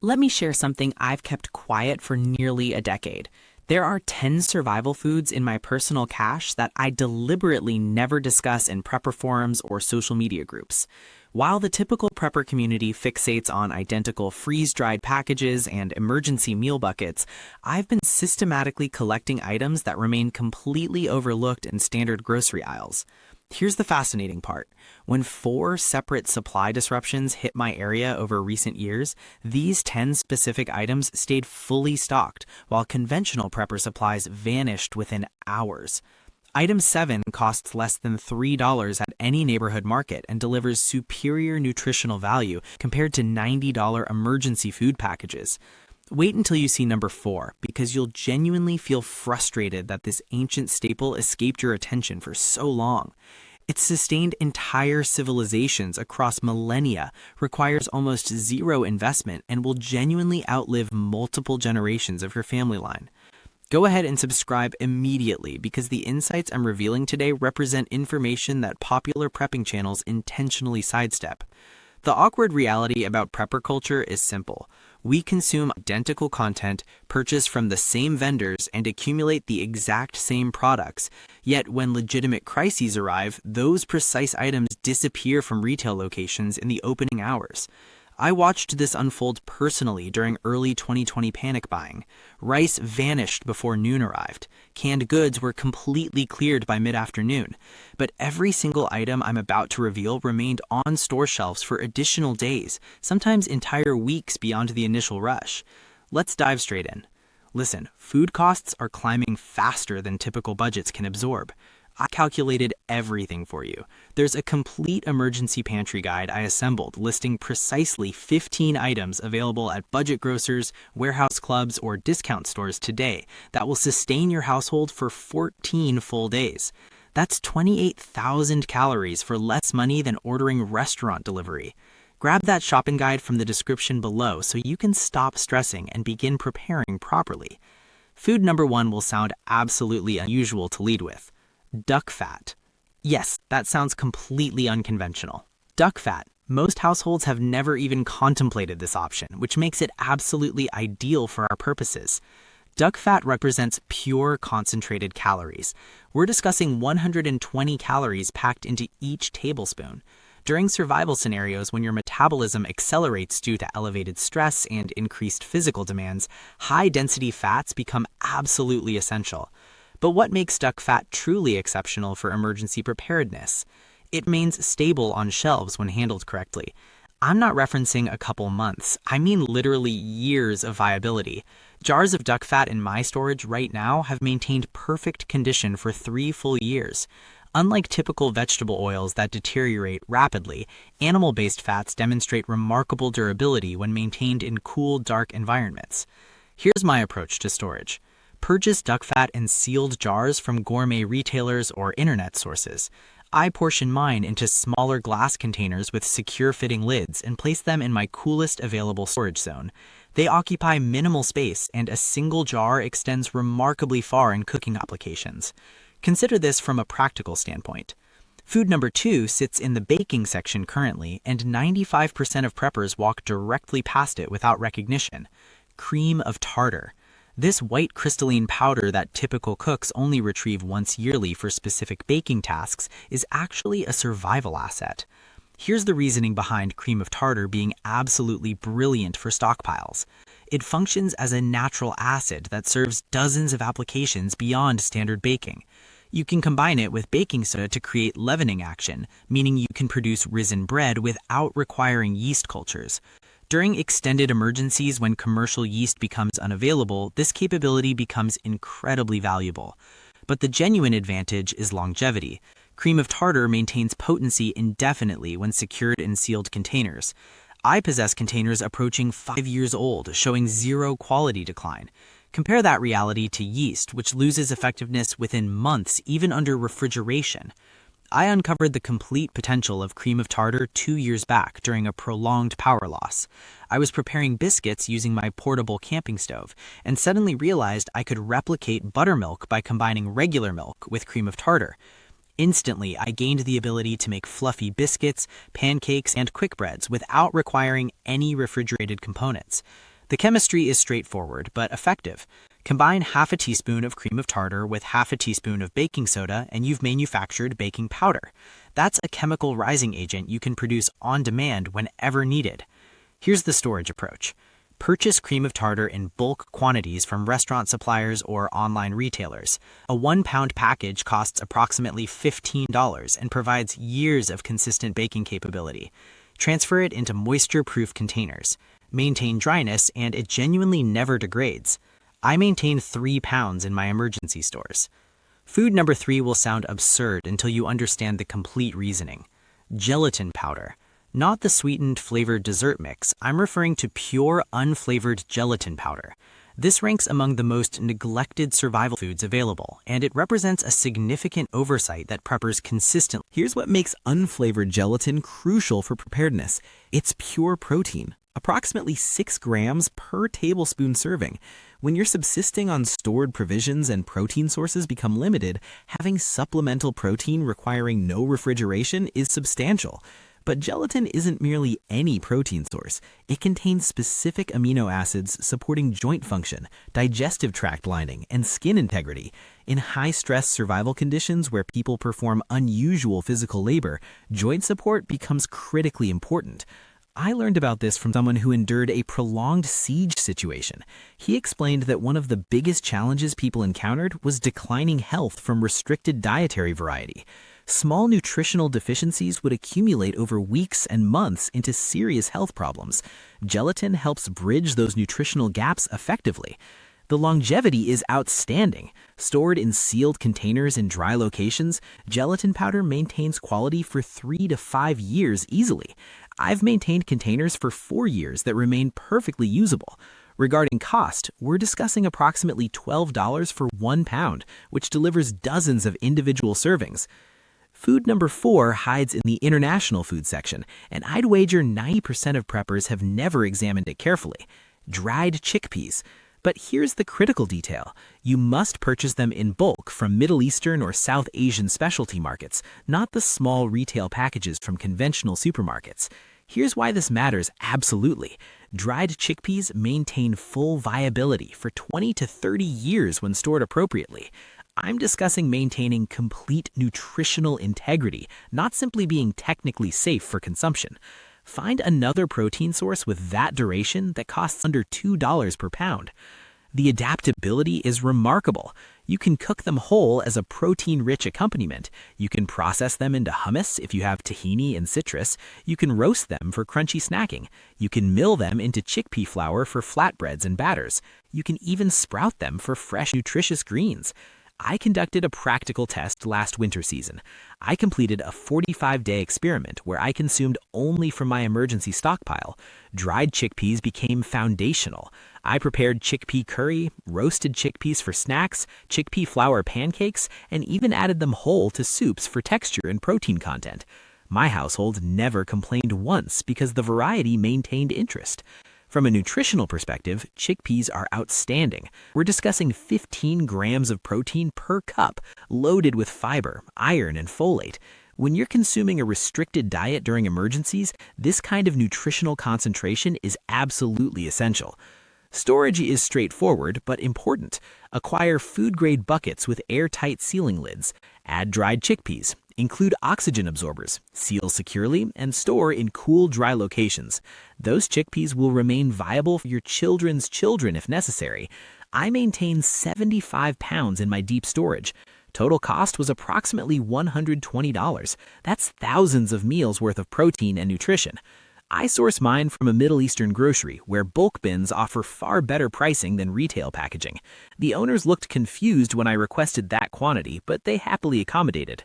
Let me share something I've kept quiet for nearly a decade. There are 10 survival foods in my personal cache that I deliberately never discuss in prepper forums or social media groups. While the typical prepper community fixates on identical freeze-dried packages and emergency meal buckets, I've been systematically collecting items that remain completely overlooked in standard grocery aisles. Here's the fascinating part. When 4 separate supply disruptions hit my area over recent years, these 10 specific items stayed fully stocked, while conventional prepper supplies vanished within hours. Item 7 costs less than $3 at any neighborhood market and delivers superior nutritional value compared to $90 emergency food packages. Wait until you see number 4, because you'll genuinely feel frustrated that this ancient staple escaped your attention for so long. It's sustained entire civilizations across millennia, requires almost zero investment, and will genuinely outlive multiple generations of your family line. Go ahead and subscribe immediately, because the insights I'm revealing today represent information that popular prepping channels intentionally sidestep. The awkward reality about prepper culture is simple. We consume identical content, purchase from the same vendors, and accumulate the exact same products. Yet when legitimate crises arrive, those precise items disappear from retail locations in the opening hours. I watched this unfold personally during early 2020 panic buying. Rice vanished before noon arrived. Canned goods were completely cleared by mid-afternoon. But every single item I'm about to reveal remained on store shelves for additional days, sometimes entire weeks beyond the initial rush. Let's dive straight in. Listen, food costs are climbing faster than typical budgets can absorb. I calculated everything for you. There's a complete emergency pantry guide I assembled listing precisely 15 items available at budget grocers, warehouse clubs, or discount stores today that will sustain your household for 14 full days. That's 28,000 calories for less money than ordering restaurant delivery. Grab that shopping guide from the description below so you can stop stressing and begin preparing properly. Food number 1 will sound absolutely unusual to lead with. Duck fat. Yes, that sounds completely unconventional. Duck fat. Most households have never even contemplated this option, which makes it absolutely ideal for our purposes. Duck fat represents pure concentrated calories. We're discussing 120 calories packed into each tablespoon. During survival scenarios when your metabolism accelerates due to elevated stress and increased physical demands, high-density fats become absolutely essential. But what makes duck fat truly exceptional for emergency preparedness? It remains stable on shelves when handled correctly. I'm not referencing a couple months, I mean literally years of viability. Jars of duck fat in my storage right now have maintained perfect condition for 3 full years. Unlike typical vegetable oils that deteriorate rapidly, animal-based fats demonstrate remarkable durability when maintained in cool, dark environments. Here's my approach to storage. Purchase duck fat in sealed jars from gourmet retailers or internet sources. I portion mine into smaller glass containers with secure-fitting lids and place them in my coolest available storage zone. They occupy minimal space, and a single jar extends remarkably far in cooking applications. Consider this from a practical standpoint. Food number 2 sits in the baking section currently, and 95% of preppers walk directly past it without recognition. Cream of tartar. This white crystalline powder that typical cooks only retrieve once yearly for specific baking tasks is actually a survival asset. Here's the reasoning behind cream of tartar being absolutely brilliant for stockpiles. It functions as a natural acid that serves dozens of applications beyond standard baking. You can combine it with baking soda to create leavening action, meaning you can produce risen bread without requiring yeast cultures. During extended emergencies when commercial yeast becomes unavailable, this capability becomes incredibly valuable. But the genuine advantage is longevity. Cream of tartar maintains potency indefinitely when secured in sealed containers. I possess containers approaching 5 years old, showing zero quality decline. Compare that reality to yeast, which loses effectiveness within months, even under refrigeration. I uncovered the complete potential of cream of tartar 2 years back during a prolonged power loss. I was preparing biscuits using my portable camping stove and suddenly realized I could replicate buttermilk by combining regular milk with cream of tartar. Instantly, I gained the ability to make fluffy biscuits, pancakes, and quick breads without requiring any refrigerated components. The chemistry is straightforward but effective. Combine half a teaspoon of cream of tartar with half a teaspoon of baking soda and you've manufactured baking powder. That's a chemical rising agent you can produce on demand whenever needed. Here's the storage approach. Purchase cream of tartar in bulk quantities from restaurant suppliers or online retailers. A 1-pound package costs approximately $15 and provides years of consistent baking capability. Transfer it into moisture-proof containers. Maintain dryness and it genuinely never degrades. I maintain 3 pounds in my emergency stores. Food number 3 will sound absurd until you understand the complete reasoning. Gelatin powder. Not the sweetened flavored dessert mix, I'm referring to pure unflavored gelatin powder. This ranks among the most neglected survival foods available, and it represents a significant oversight that preppers consistently. Here's what makes unflavored gelatin crucial for preparedness. It's pure protein, approximately 6 grams per tablespoon serving. When you're subsisting on stored provisions and protein sources become limited, having supplemental protein requiring no refrigeration is substantial. But gelatin isn't merely any protein source. It contains specific amino acids supporting joint function, digestive tract lining, and skin integrity. In high-stress survival conditions where people perform unusual physical labor, joint support becomes critically important. I learned about this from someone who endured a prolonged siege situation. He explained that one of the biggest challenges people encountered was declining health from restricted dietary variety. Small nutritional deficiencies would accumulate over weeks and months into serious health problems. Gelatin helps bridge those nutritional gaps effectively. The longevity is outstanding. Stored in sealed containers in dry locations, gelatin powder maintains quality for 3 to 5 years easily. I've maintained containers for 4 years that remain perfectly usable. Regarding cost, we're discussing approximately $12 for 1 pound, which delivers dozens of individual servings. Food number 4 hides in the international food section, and I'd wager 90% of preppers have never examined it carefully. Dried chickpeas. But here's the critical detail. You must purchase them in bulk from Middle Eastern or South Asian specialty markets, not the small retail packages from conventional supermarkets. Here's why this matters absolutely. Dried chickpeas maintain full viability for 20 to 30 years when stored appropriately. I'm discussing maintaining complete nutritional integrity, not simply being technically safe for consumption. Find another protein source with that duration that costs under $2 per pound. The adaptability is remarkable. You can cook them whole as a protein-rich accompaniment. You can process them into hummus if you have tahini and citrus. You can roast them for crunchy snacking. You can mill them into chickpea flour for flatbreads and batters. You can even sprout them for fresh, nutritious greens. I conducted a practical test last winter season. I completed a 45-day experiment where I consumed only from my emergency stockpile. Dried chickpeas became foundational. I prepared chickpea curry, roasted chickpeas for snacks, chickpea flour pancakes, and even added them whole to soups for texture and protein content. My household never complained once because the variety maintained interest. From a nutritional perspective, chickpeas are outstanding. We're discussing 15 grams of protein per cup, loaded with fiber, iron, and folate. When you're consuming a restricted diet during emergencies, this kind of nutritional concentration is absolutely essential. Storage is straightforward but important. Acquire food-grade buckets with airtight sealing lids. Add dried chickpeas. Include oxygen absorbers, seal securely, and store in cool, dry locations. Those chickpeas will remain viable for your children's children if necessary. I maintain 75 pounds in my deep storage. Total cost was approximately $120. That's thousands of meals worth of protein and nutrition. I source mine from a Middle Eastern grocery where bulk bins offer far better pricing than retail packaging. The owners looked confused when I requested that quantity, but they happily accommodated.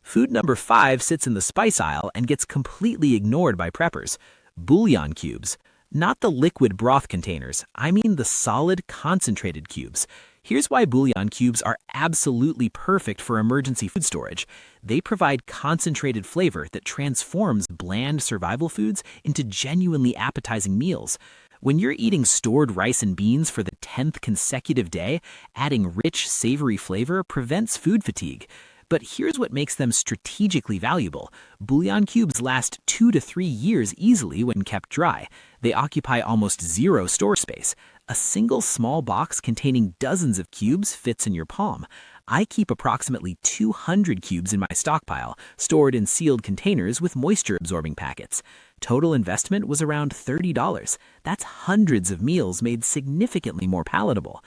Food number 5 sits in the spice aisle and gets completely ignored by preppers. Bullion cubes. Not the liquid broth containers, I mean the solid, concentrated cubes. Here's why bouillon cubes are absolutely perfect for emergency food storage. They provide concentrated flavor that transforms bland survival foods into genuinely appetizing meals. When you're eating stored rice and beans for the 10th consecutive day, adding rich, savory flavor prevents food fatigue. But here's what makes them strategically valuable. Bullion cubes last 2 to 3 years easily when kept dry. They occupy almost zero storage space. A single small box containing dozens of cubes fits in your palm. I keep approximately 200 cubes in my stockpile, stored in sealed containers with moisture-absorbing packets. Total investment was around $30. That's hundreds of meals made significantly more palatable.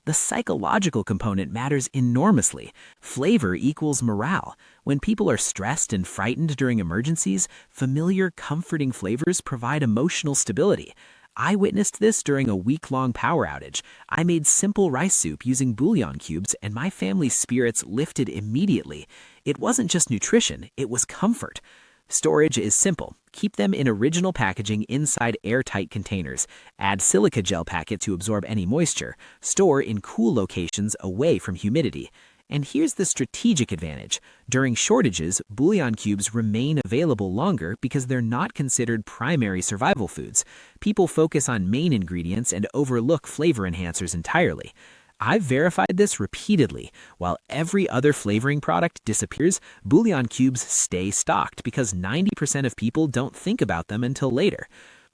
The psychological component matters enormously. Flavor equals morale. When people are stressed and frightened during emergencies, familiar, comforting flavors provide emotional stability. I witnessed this during a week-long power outage. I made simple rice soup using bouillon cubes, and my family's spirits lifted immediately. It wasn't just nutrition, it was comfort. Storage is simple. Keep them in original packaging inside airtight containers. Add silica gel packet to absorb any moisture. Store in cool locations away from humidity. And here's the strategic advantage. During shortages, bouillon cubes remain available longer because they're not considered primary survival foods. People focus on main ingredients and overlook flavor enhancers entirely. I've verified this repeatedly. While every other flavoring product disappears, bouillon cubes stay stocked because 90% of people don't think about them until later.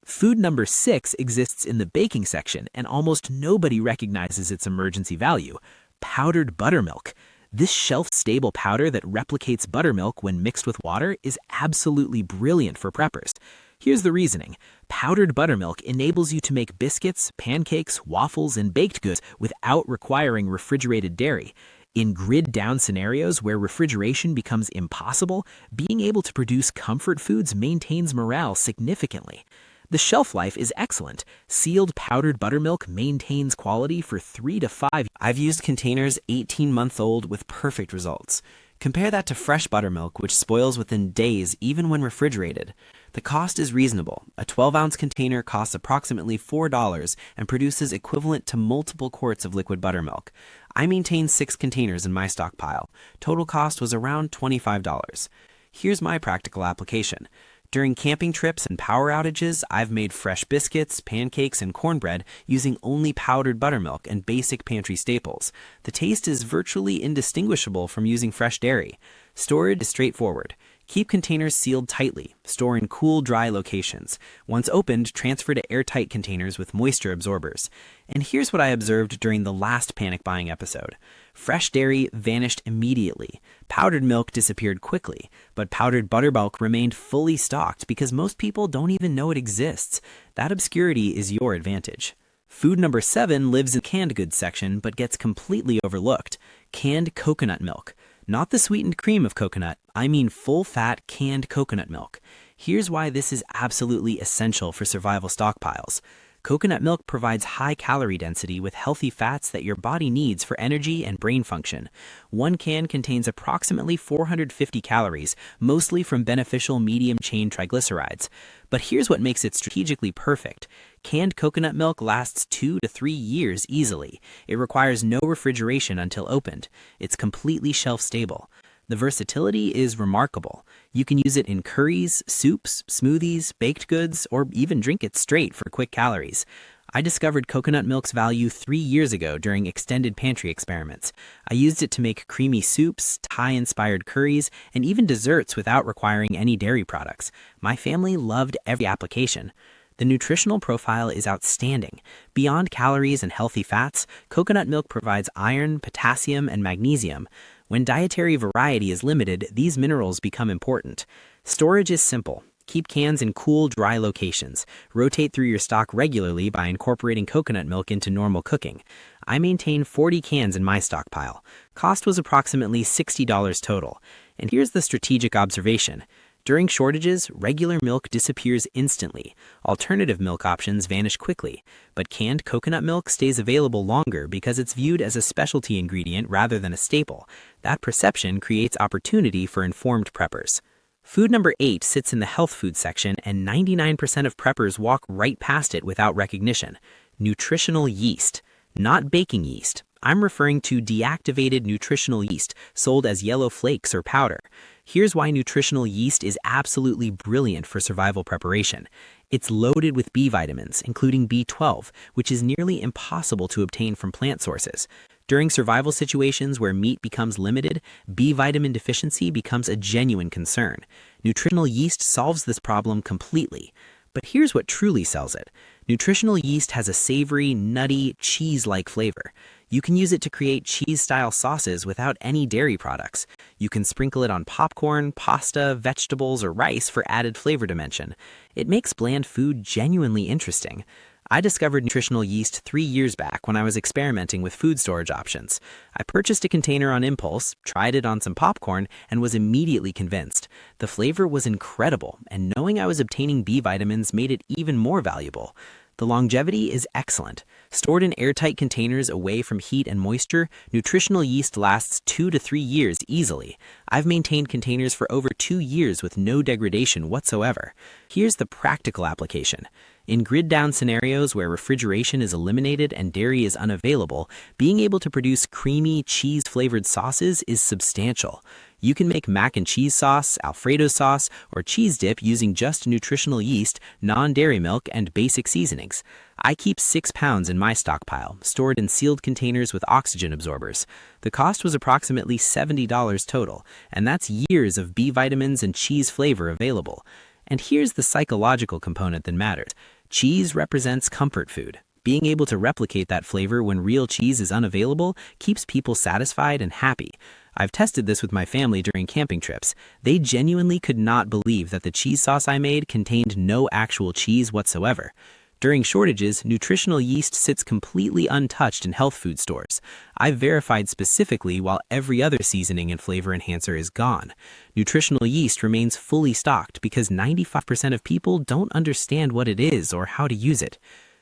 Food number 6 exists in the baking section, and almost nobody recognizes its emergency value. Powdered buttermilk. This shelf-stable powder that replicates buttermilk when mixed with water is absolutely brilliant for preppers. Here's the reasoning. Powdered buttermilk enables you to make biscuits, pancakes, waffles, and baked goods without requiring refrigerated dairy. In grid-down scenarios where refrigeration becomes impossible, being able to produce comfort foods maintains morale significantly. The shelf life is excellent. Sealed powdered buttermilk maintains quality for 3 to 5 years. I've used containers 18-month-old with perfect results. Compare that to fresh buttermilk, which spoils within days even when refrigerated. The cost is reasonable. A 12-ounce container costs approximately $4 and produces equivalent to multiple quarts of liquid buttermilk. I maintain 6 containers in my stockpile. Total cost was around $25. Here's my practical application. During camping trips and power outages, I've made fresh biscuits, pancakes, and cornbread using only powdered buttermilk and basic pantry staples. The taste is virtually indistinguishable from using fresh dairy. Storage is straightforward. Keep containers sealed tightly. Store in cool, dry locations. Once opened, transfer to airtight containers with moisture absorbers. And here's what I observed during the last panic buying episode. Fresh dairy vanished immediately. Powdered milk disappeared quickly, but powdered buttermilk remained fully stocked because most people don't even know it exists. That obscurity is your advantage. Food number 7 lives in the canned goods section but gets completely overlooked. Canned coconut milk. Not the sweetened cream of coconut, I mean full-fat canned coconut milk. Here's why this is absolutely essential for survival stockpiles. Coconut milk provides high calorie density with healthy fats that your body needs for energy and brain function. One can contains approximately 450 calories, mostly from beneficial medium-chain triglycerides. But here's what makes it strategically perfect. Canned coconut milk lasts 2 to 3 years easily. It requires no refrigeration until opened. It's completely shelf-stable. The versatility is remarkable. You can use it in curries, soups, smoothies, baked goods, or even drink it straight for quick calories. I discovered coconut milk's value 3 years ago during extended pantry experiments. I used it to make creamy soups, Thai-inspired curries, and even desserts without requiring any dairy products. My family loved every application. The nutritional profile is outstanding. Beyond calories and healthy fats, coconut milk provides iron, potassium, and magnesium. When dietary variety is limited, these minerals become important. Storage is simple. Keep cans in cool, dry locations. Rotate through your stock regularly by incorporating coconut milk into normal cooking. I maintain 40 cans in my stockpile. Cost was approximately $60 total. And here's the strategic observation. During shortages, regular milk disappears instantly. Alternative milk options vanish quickly, but canned coconut milk stays available longer because it's viewed as a specialty ingredient rather than a staple. That perception creates opportunity for informed preppers. Food number 8 sits in the health food section, and 99% of preppers walk right past it without recognition. Nutritional yeast. Not baking yeast. I'm referring to deactivated nutritional yeast, sold as yellow flakes or powder. Here's why nutritional yeast is absolutely brilliant for survival preparation. It's loaded with B vitamins, including B12, which is nearly impossible to obtain from plant sources. During survival situations where meat becomes limited, B vitamin deficiency becomes a genuine concern. Nutritional yeast solves this problem completely. But here's what truly sells it. Nutritional yeast has a savory, nutty, cheese-like flavor. You can use it to create cheese-style sauces without any dairy products. You can sprinkle it on popcorn, pasta, vegetables, or rice for added flavor dimension. It makes bland food genuinely interesting. I discovered nutritional yeast 3 years back when I was experimenting with food storage options. I purchased a container on impulse, tried it on some popcorn, and was immediately convinced. The flavor was incredible, and knowing I was obtaining B vitamins made it even more valuable. The longevity is excellent. Stored in airtight containers away from heat and moisture, nutritional yeast lasts 2 to 3 years easily. I've maintained containers for over 2 years with no degradation whatsoever. Here's the practical application. In grid-down scenarios where refrigeration is eliminated and dairy is unavailable, being able to produce creamy, cheese-flavored sauces is substantial. You can make mac and cheese sauce, Alfredo sauce, or cheese dip using just nutritional yeast, non-dairy milk, and basic seasonings. I keep 6 pounds in my stockpile, stored in sealed containers with oxygen absorbers. The cost was approximately $70 total, and that's years of B vitamins and cheese flavor available. And here's the psychological component that matters. Cheese represents comfort food. Being able to replicate that flavor when real cheese is unavailable keeps people satisfied and happy. I've tested this with my family during camping trips. They genuinely could not believe that the cheese sauce I made contained no actual cheese whatsoever. During shortages, nutritional yeast sits completely untouched in health food stores. I've verified specifically while every other seasoning and flavor enhancer is gone. Nutritional yeast remains fully stocked because 95% of people don't understand what it is or how to use it.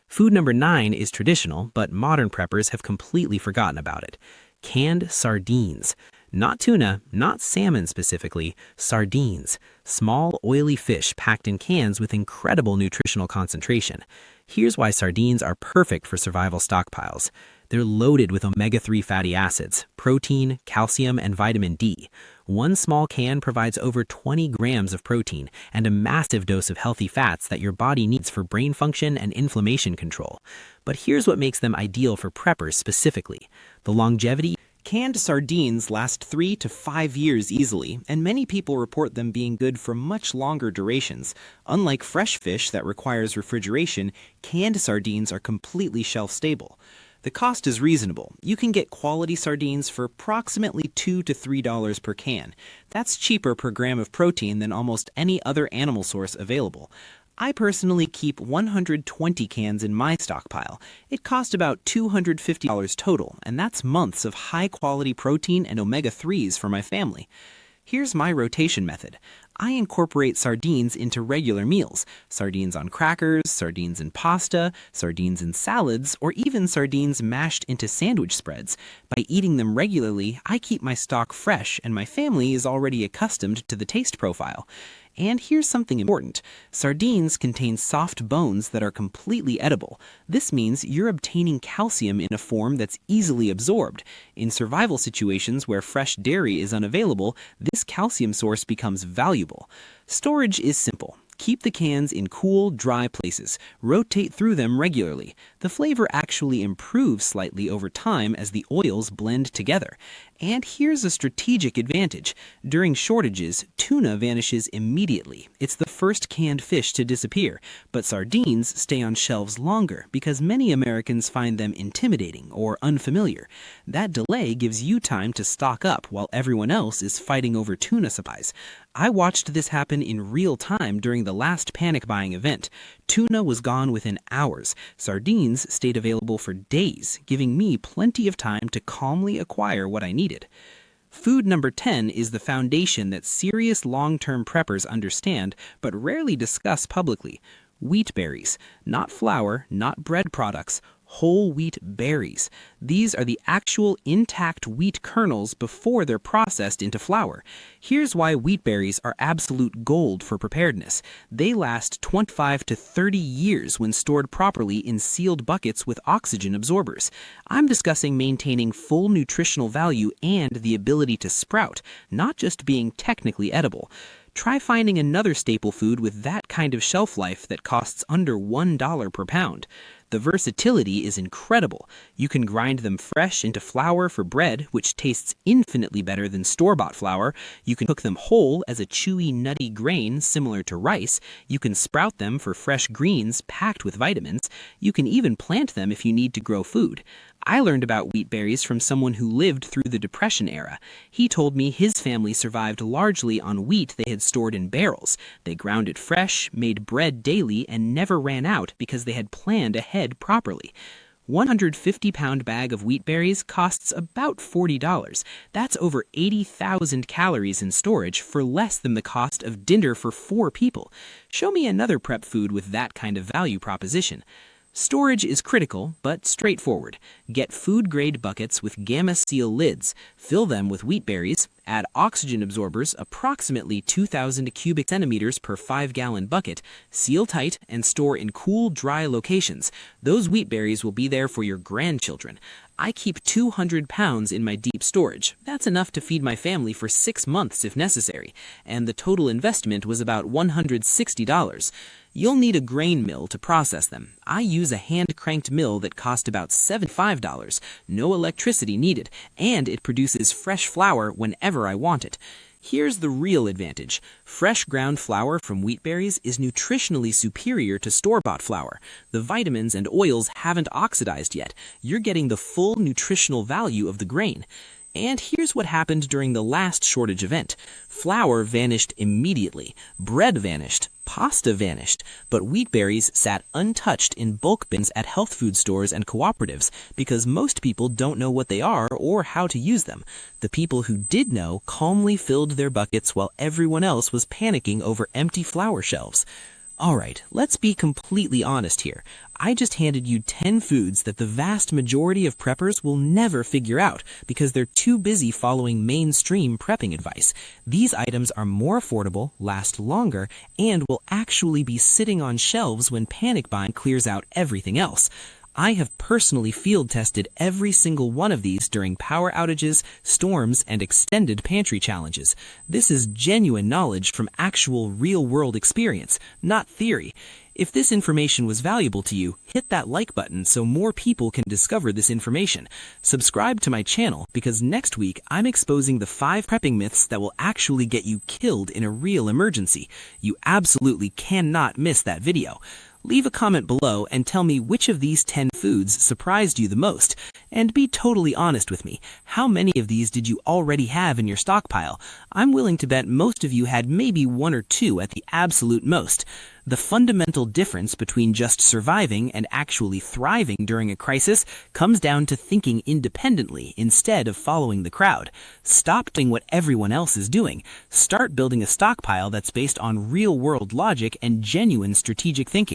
Food number 9 is traditional, but modern preppers have completely forgotten about it. Canned sardines. Not tuna, not salmon specifically, sardines. Small, oily fish packed in cans with incredible nutritional concentration. Here's why sardines are perfect for survival stockpiles. They're loaded with omega-3 fatty acids, protein, calcium, and vitamin D. One small can provides over 20 grams of protein and a massive dose of healthy fats that your body needs for brain function and inflammation control. But here's what makes them ideal for preppers specifically. The longevity. Canned sardines last 3 to 5 years easily, and many people report them being good for much longer durations. Unlike fresh fish that requires refrigeration, canned sardines are completely shelf-stable. The cost is reasonable. You can get quality sardines for approximately $2 to $3 per can. That's cheaper per gram of protein than almost any other animal source available. I personally keep 120 cans in my stockpile. It costs about $250 total, and that's months of high-quality protein and omega-3s for my family. Here's my rotation method. I incorporate sardines into regular meals. Sardines on crackers, sardines in pasta, sardines in salads, or even sardines mashed into sandwich spreads. By eating them regularly, I keep my stock fresh, and my family is already accustomed to the taste profile. And here's something important. Sardines contain soft bones that are completely edible. This means you're obtaining calcium in a form that's easily absorbed. In survival situations where fresh dairy is unavailable, this calcium source becomes valuable. Storage is simple. Keep the cans in cool, dry places. Rotate through them regularly. The flavor actually improves slightly over time as the oils blend together. And here's a strategic advantage. During shortages, tuna vanishes immediately. It's the first canned fish to disappear. But sardines stay on shelves longer because many Americans find them intimidating or unfamiliar. That delay gives you time to stock up while everyone else is fighting over tuna supplies. I watched this happen in real time during the last panic buying event. Tuna was gone within hours. Sardines stayed available for days, giving me plenty of time to calmly acquire what I needed. Food number 10 is the foundation that serious long-term preppers understand but rarely discuss publicly. Wheat berries. Not flour, not bread products. Whole wheat berries. These are the actual intact wheat kernels before they're processed into flour. Here's why wheat berries are absolute gold for preparedness. They last 25 to 30 years when stored properly in sealed buckets with oxygen absorbers. I'm discussing maintaining full nutritional value and the ability to sprout, not just being technically edible. Try finding another staple food with that kind of shelf life that costs under $1 per pound. The The versatility is incredible. You can grind them fresh into flour for bread, which tastes infinitely better than store-bought flour. You can cook them whole as a chewy, nutty grain similar to rice. You can sprout them for fresh greens packed with vitamins. You can even plant them if you need to grow food. I learned about wheat berries from someone who lived through the Depression era. He told me his family survived largely on wheat they had stored in barrels. They ground it fresh, made bread daily, and never ran out because they had planned ahead properly. 150-pound bag of wheat berries costs about $40. That's over 80,000 calories in storage for less than the cost of dinner for 4 people. Show me another prep food with that kind of value proposition. Storage is critical, but straightforward. Get food-grade buckets with Gamma Seal lids, fill them with wheat berries, add oxygen absorbers approximately 2,000 cubic centimeters per 5-gallon bucket, seal tight, and store in cool, dry locations. Those wheat berries will be there for your grandchildren. I keep 200 pounds in my deep storage. That's enough to feed my family for 6 months if necessary, and the total investment was about $160. You'll need a grain mill to process them. I use a hand-cranked mill that cost about $75, no electricity needed, and it produces fresh flour whenever I want it. Here's the real advantage. Fresh ground flour from wheat berries is nutritionally superior to store-bought flour. The vitamins and oils haven't oxidized yet. You're getting the full nutritional value of the grain. And here's what happened during the last shortage event. Flour vanished immediately. Bread vanished. Pasta vanished, but wheat berries sat untouched in bulk bins at health food stores and cooperatives because most people don't know what they are or how to use them. The people who did know calmly filled their buckets while everyone else was panicking over empty flour shelves. Alright, let's be completely honest here. I just handed you 10 foods that the vast majority of preppers will never figure out because they're too busy following mainstream prepping advice. These items are more affordable, last longer, and will actually be sitting on shelves when panic buying clears out everything else. I have personally field tested every single one of these during power outages, storms, and extended pantry challenges. This is genuine knowledge from actual real-world experience, not theory. If this information was valuable to you, hit that like button so more people can discover this information. Subscribe to my channel because next week I'm exposing the 5 prepping myths that will actually get you killed in a real emergency. You absolutely cannot miss that video. Leave a comment below and tell me which of these 10 foods surprised you the most. And be totally honest with me. How many of these did you already have in your stockpile? I'm willing to bet most of you had maybe 1 or 2 at the absolute most. The fundamental difference between just surviving and actually thriving during a crisis comes down to thinking independently instead of following the crowd. Stop doing what everyone else is doing. Start building a stockpile that's based on real-world logic and genuine strategic thinking.